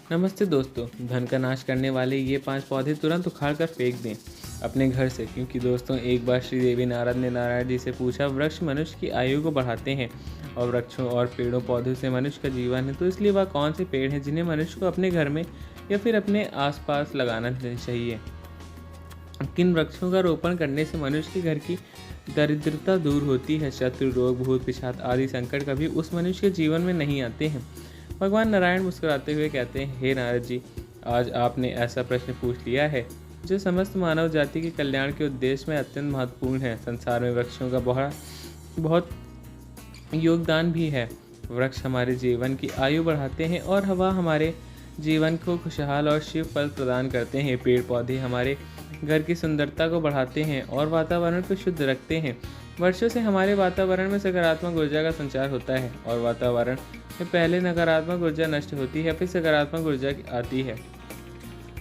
नमस्ते दोस्तों। धन का नाश करने वाले ये 5 पौधे तुरंत उखाड़ कर फेंक दें अपने घर से, क्योंकि दोस्तों एक बार श्री देवी नारद ने नारायण जी से पूछा, वृक्ष मनुष्य की आयु को बढ़ाते हैं और वृक्षों और पेड़ों पौधों से मनुष्य का जीवन है, तो इसलिए वह कौन से पेड़ हैं जिन्हें मनुष्य को अपने घर में या फिर अपने आसपास लगाना चाहिए। किन वृक्षों का रोपण करने से मनुष्य के घर की दरिद्रता दूर होती है, शत्रु रोग भूत पिशाच आदि संकट कभी उस मनुष्य के जीवन में नहीं आते हैं। भगवान नारायण मुस्कुराते हुए कहते हैं, हे नारद जी, आज आपने ऐसा प्रश्न पूछ लिया है जो समस्त मानव जाति के कल्याण के उद्देश्य में अत्यंत महत्वपूर्ण है। संसार में वृक्षों का बहुत योगदान भी है। वृक्ष हमारे जीवन की आयु बढ़ाते हैं और हवा हमारे जीवन को खुशहाल और शिव फल प्रदान करते हैं। पेड़ पौधे हमारे घर की सुंदरता को बढ़ाते हैं और वातावरण को शुद्ध रखते हैं। वर्षों से हमारे वातावरण में सकारात्मक ऊर्जा का संचार होता है और वातावरण में पहले नकारात्मक ऊर्जा नष्ट होती है, फिर सकारात्मक ऊर्जा आती है,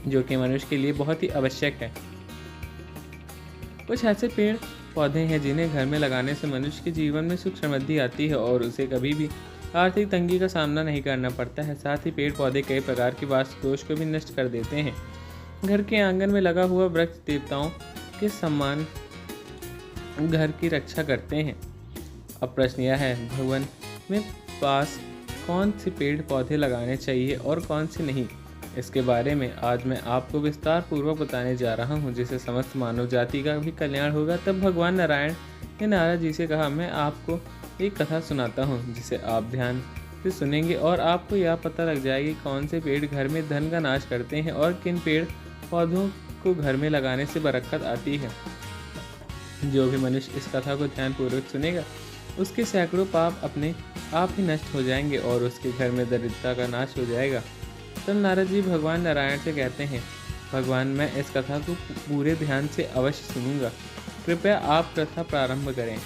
जो कि मनुष्य के लिए बहुत ही आवश्यक है। कुछ ऐसे पेड़ पौधे हैं जिन्हें घर में लगाने से मनुष्य के जीवन में सुख समृद्धि आती है और उसे कभी भी आर्थिक तंगी का सामना नहीं करना पड़ता है। साथ ही पेड़ पौधे कई प्रकार की वास्तु दोष को भी नष्ट कर देते हैं। घर के आंगन में लगा हुआ वृक्ष देवताओं के सम्मान घर की रक्षा करते हैं। अब प्रश्न यह है, भगवान में पास कौन से पेड़ पौधे लगाने चाहिए और कौन से नहीं, इसके बारे में आज मैं आपको विस्तार पूर्वक बताने जा रहा हूँ, जिससे समस्त मानव जाति का भी कल्याण होगा। तब भगवान नारायण ने नारद जी से कहा, मैं आपको एक कथा सुनाता हूँ जिसे आप ध्यान से सुनेंगे और आपको यह पता लग जाएगी कौन से पेड़ घर में धन का नाश करते हैं और किन पेड़ पौधों को घर में लगाने से बरकत आती है। जो भी मनुष्य इस कथा को ध्यानपूर्वक सुनेगा उसके सैकड़ों पाप अपने आप ही नष्ट हो जाएंगे और उसके घर में दरिद्रता का नाश हो जाएगा। तब नारद जी भगवान नारायण से कहते हैं, भगवान, मैं इस कथा को पूरे ध्यान से अवश्य सुनूंगा, कृपया आप कथा प्रारंभ करें।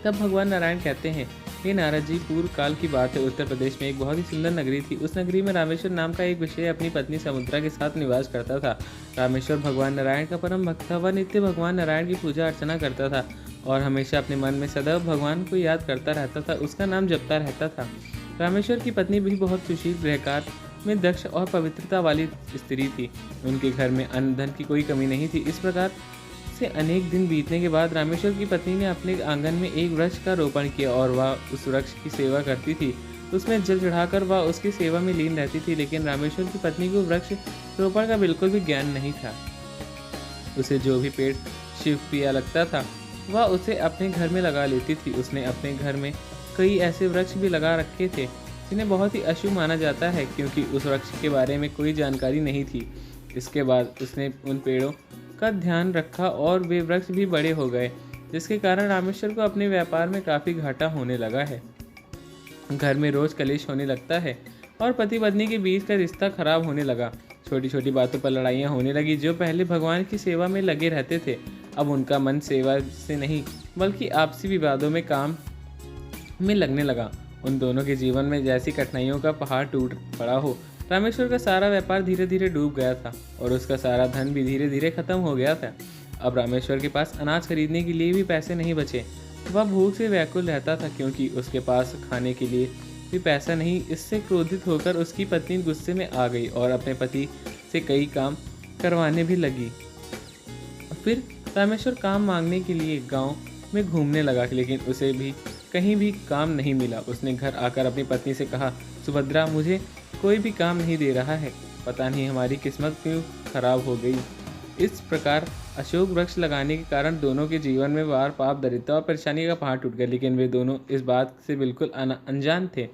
तब भगवान नारायण कहते हैं, हे नारद जी, पूर्व काल की बात है। उत्तर प्रदेश में एक बहुत ही सुंदर नगरी थी। उस नगरी में रामेश्वर नाम का एक विषय अपनी पत्नी समुद्रा के साथ निवास करता था। रामेश्वर भगवान नारायण का परम भक्त था। वह नित्य भगवान नारायण की पूजा अर्चना करता था और हमेशा अपने मन में सदैव भगवान को याद करता रहता था, उसका नाम जपता रहता था। रामेश्वर की पत्नी भी बहुत सुशील, गृहकार में दक्ष और पवित्रता वाली स्त्री थी। उनके घर में अन्न धन की कोई कमी नहीं थी। इस प्रकार से अनेक दिन बीतने के बाद रामेश्वर की पत्नी ने अपने आंगन में एक वृक्ष का रोपण किया और वह उस वृक्ष की सेवा करती थी। उसमें जल चढ़ाकर वह उसकी सेवा में लीन रहती थी, लेकिन रामेश्वर की पत्नी को वृक्ष रोपण का बिल्कुल भी ज्ञान नहीं था। उसे जो भी पेड़ शिव प्रिय लगता था वह उसे अपने घर में लगा लेती थी। उसने अपने घर में कई ऐसे वृक्ष भी लगा रखे थे जिन्हें बहुत ही अशुभ माना जाता है, क्योंकि उस वृक्ष के बारे में कोई जानकारी नहीं थी। इसके बाद उसने उन पेड़ों का ध्यान रखा और वे वृक्ष भी बड़े हो गए, जिसके कारण रामेश्वर को अपने व्यापार में काफ़ी घाटा होने लगा है। घर में रोज कलेश होने लगता है और पति पत्नी के बीच का रिश्ता खराब होने लगा। छोटी छोटी बातों पर लड़ाइयाँ होने लगी। जो पहले भगवान की सेवा में लगे रहते थे, अब उनका मन सेवा से नहीं बल्कि आपसी विवादों में काम में लगने लगा। उन दोनों के जीवन में जैसी कठिनाइयों का पहाड़ टूट पड़ा हो। रामेश्वर का सारा व्यापार धीरे धीरे डूब गया था और उसका सारा धन भी धीरे धीरे खत्म हो गया था। अब रामेश्वर के पास अनाज खरीदने के लिए भी पैसे नहीं बचे। वह भूख से व्याकुल रहता था, क्योंकि उसके पास खाने के लिए भी पैसा नहीं। इससे क्रोधित होकर उसकी पत्नी गुस्से में आ गई और अपने पति से कई काम करवाने भी लगी। फिर रामेश्वर काम मांगने के लिए गांव में घूमने लगा, लेकिन उसे भी कहीं भी काम नहीं मिला। उसने घर आकर अपनी पत्नी से कहा, सुभद्रा, मुझे कोई भी काम नहीं दे रहा है, पता नहीं हमारी किस्मत क्यों खराब हो गई। इस प्रकार अशोक वृक्ष लगाने के कारण दोनों के जीवन में वार पाप दरिद्रता और परेशानी का पहाड़ टूट गया, लेकिन वे दोनों इस बात से बिल्कुल अनजान थे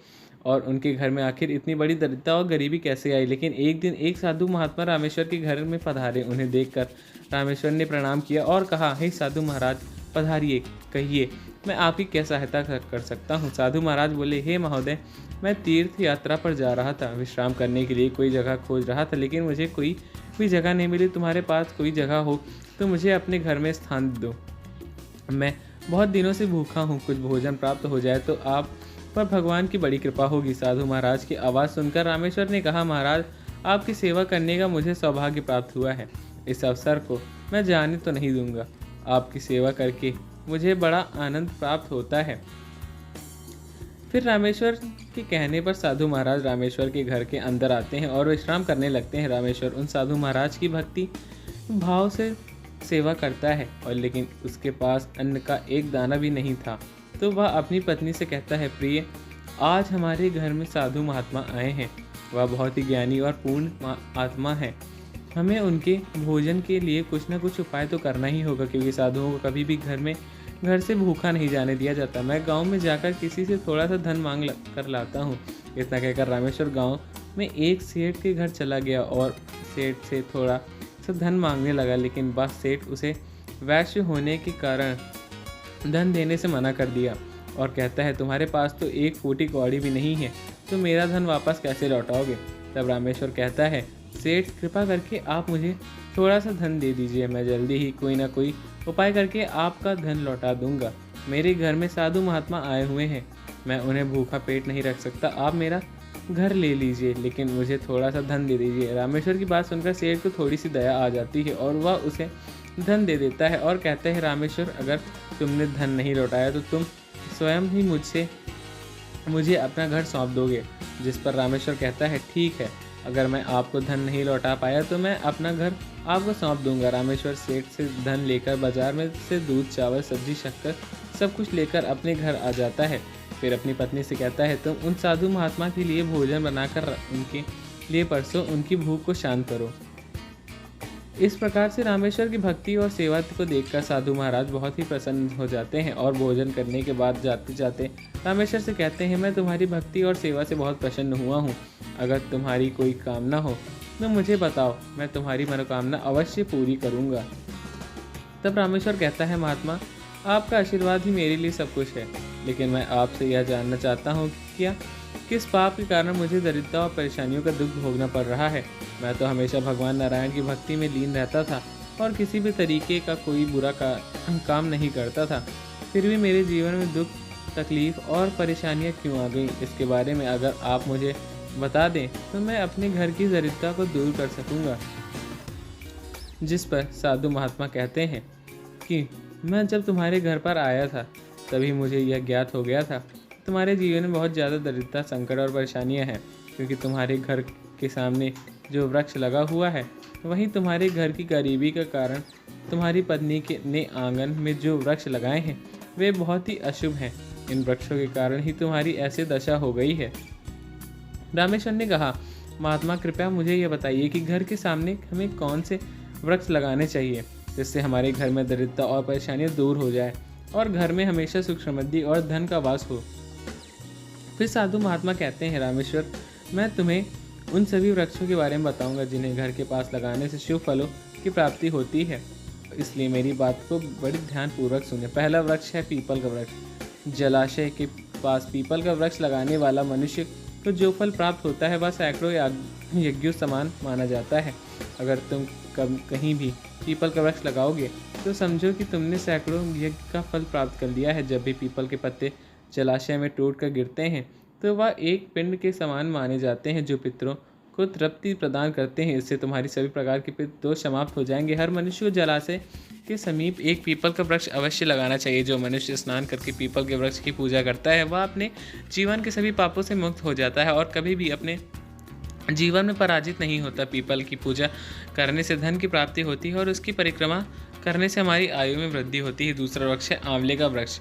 और उनके घर में आखिर इतनी बड़ी दरिद्रता और गरीबी कैसे आई। लेकिन एक दिन एक साधु महात्मा रामेश्वर के घर में पधारे। उन्हें देखकर रामेश्वर ने प्रणाम किया और कहा, हे साधु महाराज, पधारिए, कहिए मैं आपकी क्या सहायता कर सकता हूँ। साधु महाराज बोले, हे महोदय, मैं तीर्थ यात्रा पर जा रहा था, विश्राम करने के लिए कोई जगह खोज रहा था, लेकिन मुझे कोई भी जगह नहीं मिली। तुम्हारे पास कोई जगह हो तो मुझे अपने घर में स्थान दो। मैं बहुत दिनों से भूखा हूँ, कुछ भोजन प्राप्त हो जाए तो आप पर भगवान की बड़ी कृपा होगी। साधु महाराज की आवाज़ सुनकर रामेश्वर ने कहा, महाराज, आपकी सेवा करने का मुझे सौभाग्य प्राप्त हुआ है। इस अवसर को मैं जाने तो नहीं दूंगा। आपकी सेवा करके मुझे बड़ा आनंद प्राप्त होता है। फिर रामेश्वर के कहने पर साधु महाराज रामेश्वर के घर के अंदर आते हैं और विश्राम करने लगते हैं। रामेश्वर उन साधु महाराज की भक्ति भाव से सेवा करता है और लेकिन उसके पास अन्न का एक दाना भी नहीं था। तो वह अपनी पत्नी से कहता है, प्रिय, आज हमारे घर में साधु महात्मा आए हैं। वह बहुत ही ज्ञानी और पूर्ण आत्मा है। हमें उनके भोजन के लिए कुछ न कुछ उपाय तो करना ही होगा, क्योंकि साधुओं को कभी भी घर से भूखा नहीं जाने दिया जाता। मैं गांव में जाकर किसी से थोड़ा सा धन मांग कर लाता हूँ। इतना कहकर रामेश्वर गांव में एक सेठ के घर चला गया और सेठ से थोड़ा सा धन मांगने लगा, लेकिन बस सेठ उसे वैश्य होने के कारण धन देने से मना कर दिया और कहता है, तुम्हारे पास तो एक फूटी कौड़ी भी नहीं है, तो मेरा धन वापस कैसे लौटाओगे। तब रामेश्वर कहता है, सेठ, कृपा करके आप मुझे थोड़ा सा धन दे दीजिए, मैं जल्दी ही कोई ना कोई उपाय करके आपका धन लौटा दूंगा। मेरे घर में साधु महात्मा आए हुए हैं, मैं उन्हें भूखा पेट नहीं रख सकता। आप मेरा घर ले लीजिए, लेकिन मुझे थोड़ा सा धन दे दीजिए। रामेश्वर की बात सुनकर सेठ को थोड़ी सी दया आ जाती है और वह उसे धन दे देता है और कहते हैं, रामेश्वर, अगर तुमने धन नहीं लौटाया तो तुम स्वयं ही मुझे अपना घर सौंप दोगे। जिस पर रामेश्वर कहता है, ठीक है, अगर मैं आपको धन नहीं लौटा पाया तो मैं अपना घर आपको सौंप दूंगा। रामेश्वर सेठ से धन लेकर बाजार में से दूध, चावल, सब्जी, शक्कर सब कुछ लेकर अपने घर आ जाता है। फिर अपनी पत्नी से कहता है, तुम उन साधु महात्मा के लिए भोजन बनाकर उनके लिए परसों उनकी भूख को शांत करो। इस प्रकार से रामेश्वर की भक्ति और सेवा को देखकर साधु महाराज बहुत ही प्रसन्न हो जाते हैं और भोजन करने के बाद जाते जाते रामेश्वर से कहते हैं, मैं तुम्हारी भक्ति और सेवा से बहुत प्रसन्न हुआ हूँ। अगर तुम्हारी कोई कामना हो तो मुझे बताओ, मैं तुम्हारी मनोकामना अवश्य पूरी करूँगा। तब रामेश्वर कहता है, महात्मा, आपका आशीर्वाद ही मेरे लिए सब कुछ है, लेकिन मैं आपसे यह जानना चाहता हूँ कि किस पाप के कारण मुझे दरिद्रता और परेशानियों का दुख भोगना पड़ रहा है। मैं तो हमेशा भगवान नारायण की भक्ति में लीन रहता था और किसी भी तरीके का कोई बुरा काम नहीं करता था, फिर भी मेरे जीवन में दुख, तकलीफ और परेशानियां क्यों आ गई, इसके बारे में अगर आप मुझे बता दें तो मैं अपने घर की दरिद्रता को दूर कर सकूंगा। जिस पर साधु महात्मा कहते हैं कि मैं जब तुम्हारे घर पर आया था तभी मुझे यह ज्ञात हो गया था, तुम्हारे जीवन में बहुत ज़्यादा दरिद्रता, संकट और परेशानियां हैं, क्योंकि तुम्हारे घर के सामने जो वृक्ष लगा हुआ है वहीं तुम्हारे घर की गरीबी का कारण तुम्हारी पत्नी ने आंगन में जो वृक्ष लगाए हैं वे बहुत ही अशुभ हैं। इन वृक्षों के कारण ही तुम्हारी ऐसी दशा हो गई है। रामेश्वर ने कहा, महात्मा, कृपया मुझे यह बताइए कि घर के सामने हमें कौन से वृक्ष लगाने चाहिए जिससे हमारे घर में दरिद्रता और परेशानियां दूर हो जाए और घर में हमेशा सुख समृद्धि और धन का वास हो। फिर साधु महात्मा कहते हैं, रामेश्वर, मैं तुम्हें उन सभी वृक्षों के बारे में बताऊंगा जिन्हें घर के पास लगाने से शुभ फलों की प्राप्ति होती है, इसलिए मेरी बात को बड़ी ध्यानपूर्वक सुने। पहला वृक्ष है पीपल का वृक्ष। जलाशय के पास पीपल का वृक्ष लगाने वाला मनुष्य को जो फल प्राप्त होता है वह सैकड़ों यज्ञों समान माना जाता है। अगर तुम कहीं भी पीपल का वृक्ष लगाओगे तो समझो कि तुमने सैकड़ों यज्ञ का फल प्राप्त कर लिया है। जब भी पीपल के पत्ते जलाशय में टूट कर गिरते हैं तो वह एक पिंड के समान माने जाते हैं जो पितरों को तृप्ति प्रदान करते हैं। इससे तुम्हारी सभी प्रकार के पितृ दोष समाप्त हो जाएंगे। हर मनुष्य को जलाशय के समीप एक पीपल का वृक्ष अवश्य लगाना चाहिए। जो मनुष्य स्नान करके पीपल के वृक्ष की पूजा करता है वह अपने जीवन के सभी पापों से मुक्त हो जाता है और कभी भी अपने जीवन में पराजित नहीं होता। पीपल की पूजा करने से धन की प्राप्ति होती है और उसकी परिक्रमा करने से हमारी आयु में वृद्धि होती है। दूसरा वृक्ष है आंवले का वृक्ष।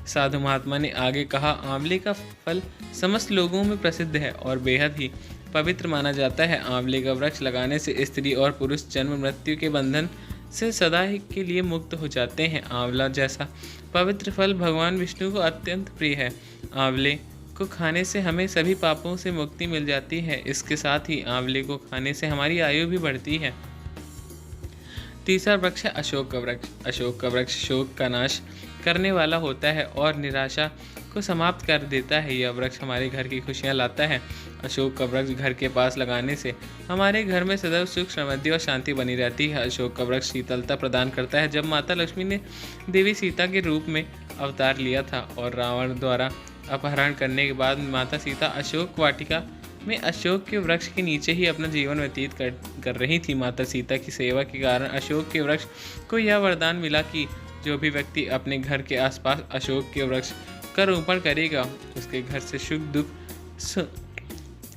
साधु महात्मा ने आगे कहा, आंवले का फल समस्त लोगों में प्रसिद्ध है और बेहद ही पवित्र माना जाता है। आंवले का वृक्ष लगाने से स्त्री और पुरुष जन्म मृत्यु के बंधन से सदा के लिए मुक्त हो जाते हैं। आंवला जैसा पवित्र फल भगवान विष्णु को अत्यंत प्रिय है। आंवले को खाने से हमें सभी पापों से मुक्ति मिल जाती है। इसके साथ ही आंवले को खाने से हमारी आयु भी बढ़ती है। तीसरा वृक्ष है अशोक का वृक्ष। अशोक का वृक्ष शोक का नाश करने वाला होता है और निराशा को समाप्त कर देता है। यह वृक्ष हमारे घर की खुशियां लाता है। अशोक का वृक्ष घर के पास लगाने से हमारे घर में सदैव सुख, समृद्धि और शांति बनी रहती है। अशोक का वृक्ष शीतलता प्रदान करता है। जब माता लक्ष्मी ने देवी सीता के रूप में अवतार लिया था और रावण द्वारा अपहरण करने के बाद माता सीता अशोक वाटिका में अशोक के वृक्ष के नीचे ही अपना जीवन व्यतीत कर रही थी। माता सीता की सेवा के कारण अशोक के वृक्ष को यह वरदान मिला कि जो भी व्यक्ति अपने घर के आसपास अशोक के वृक्ष का रोपण करेगा उसके घर से सुख दुख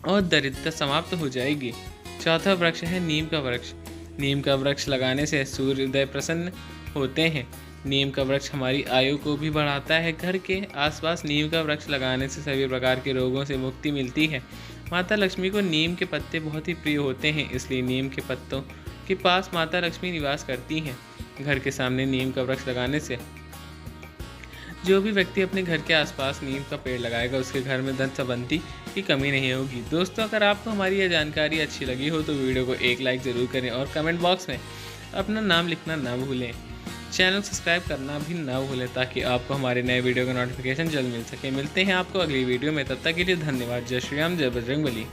और दरिद्रता समाप्त हो जाएगी। चौथा वृक्ष है नीम का वृक्ष। नीम का वृक्ष लगाने से सूर्योदय प्रसन्न होते हैं। नीम का वृक्ष हमारी आयु को भी बढ़ाता है। घर के आसपास नीम का वृक्ष लगाने से सभी प्रकार के रोगों से मुक्ति मिलती है। माता लक्ष्मी को नीम के पत्ते बहुत ही प्रिय होते हैं, इसलिए नीम के पत्तों के पास माता लक्ष्मी निवास करती हैं। घर के सामने नीम का वृक्ष लगाने से जो भी व्यक्ति अपने घर के आसपास नीम का पेड़ लगाएगा उसके घर में धन संबंधी की कमी नहीं होगी। दोस्तों, अगर आपको हमारी यह जानकारी अच्छी लगी हो तो वीडियो को एक लाइक ज़रूर करें और कमेंट बॉक्स में अपना नाम लिखना ना भूलें। चैनल सब्सक्राइब करना भी ना भूलें ताकि आपको हमारे नए वीडियो का नोटिफिकेशन जल्द मिल सके। मिलते हैं आपको अगली वीडियो में, तब तक के लिए धन्यवाद। जय श्री राम, जय बजरंगबली।